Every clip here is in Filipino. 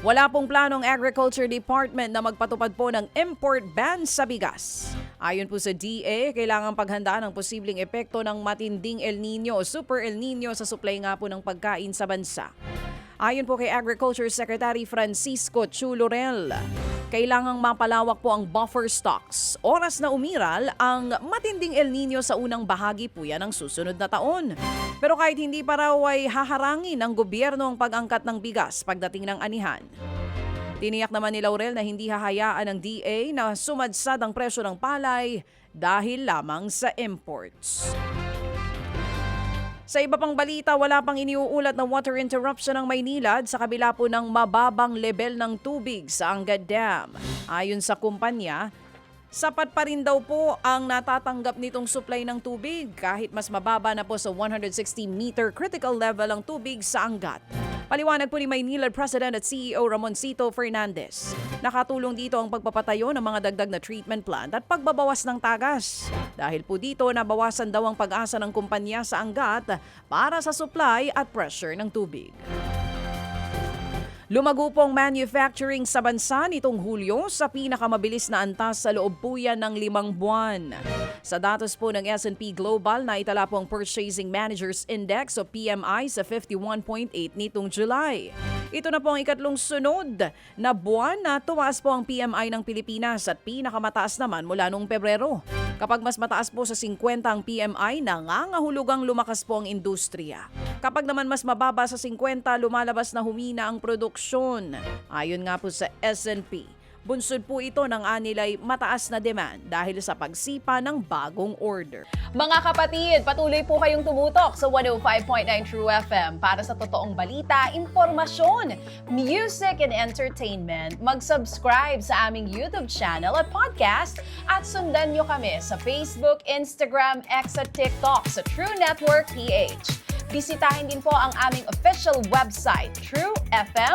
Wala pong planong Agriculture Department na magpatupad po ng import ban sa bigas. Ayon po sa DA, kailangan paghandaan ang posibleng epekto ng matinding El Nino o Super El Nino sa supply nga po ng pagkain sa bansa. Ayon po kay Agriculture Secretary Francisco Chu Laurel, kailangang mapalawak po ang buffer stocks. Oras na umiral ang matinding El Nino sa unang bahagi po yan ng susunod na taon. Pero kahit hindi pa raw ay haharangin ng gobyerno ang pag-angkat ng bigas pagdating ng anihan. Tiniyak naman ni Laurel na hindi hahayaan ng DA na sumadsad ang presyo ng palay dahil lamang sa imports. Sa iba pang balita, wala pang iniuulat na water interruption ng Maynilad sa kabila po ng mababang level ng tubig sa Angat Dam. Ayon sa kumpanya, sapat pa rin daw po ang natatanggap nitong supply ng tubig kahit mas mababa na po sa 160-meter critical level ang tubig sa Angat. Paliwanag po ni Maynilad President at CEO Ramoncito Fernandez. Nakatulong dito ang pagpapatayo ng mga dagdag na treatment plant at pagbabawas ng tagas. Dahil po dito, nabawasan daw ang pag-asa ng kumpanya sa Angat para sa supply at pressure ng tubig. Lumago po ang manufacturing sa bansa nitong Hulyo sa pinakamabilis na antas sa loob po yan ng 5 buwan. Sa datos po ng S&P Global, naitala po ang Purchasing Managers Index o PMI sa 51.8 nitong July. Ito na po ang ikatlong sunod na buwan na tumaas po ang PMI ng Pilipinas at pinakamataas naman mula noong Pebrero. Kapag mas mataas po sa 50 ang PMI, nangangahulugang lumakas po ang industriya. Kapag naman mas mababa sa 50, lumalabas na humina ang produksyon. Ayon nga po sa S&P, bunsod po ito ng anilay mataas na demand dahil sa pagsipa ng bagong order. Mga kapatid, patuloy po kayong tumutok sa 105.9 True FM para sa totoong balita, impormasyon, music and entertainment. Mag-subscribe sa aming YouTube channel at podcast at sundan nyo kami sa Facebook, Instagram, X at TikTok sa True Network PH. Bisitahin din po ang aming official website, truefm.ph.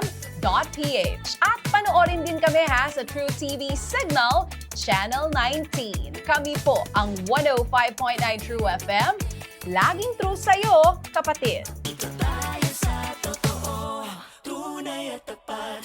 At panoorin din kami sa True TV Signal, Channel 19. Kami po ang 105.9 True FM. Laging true sa'yo, kapatid.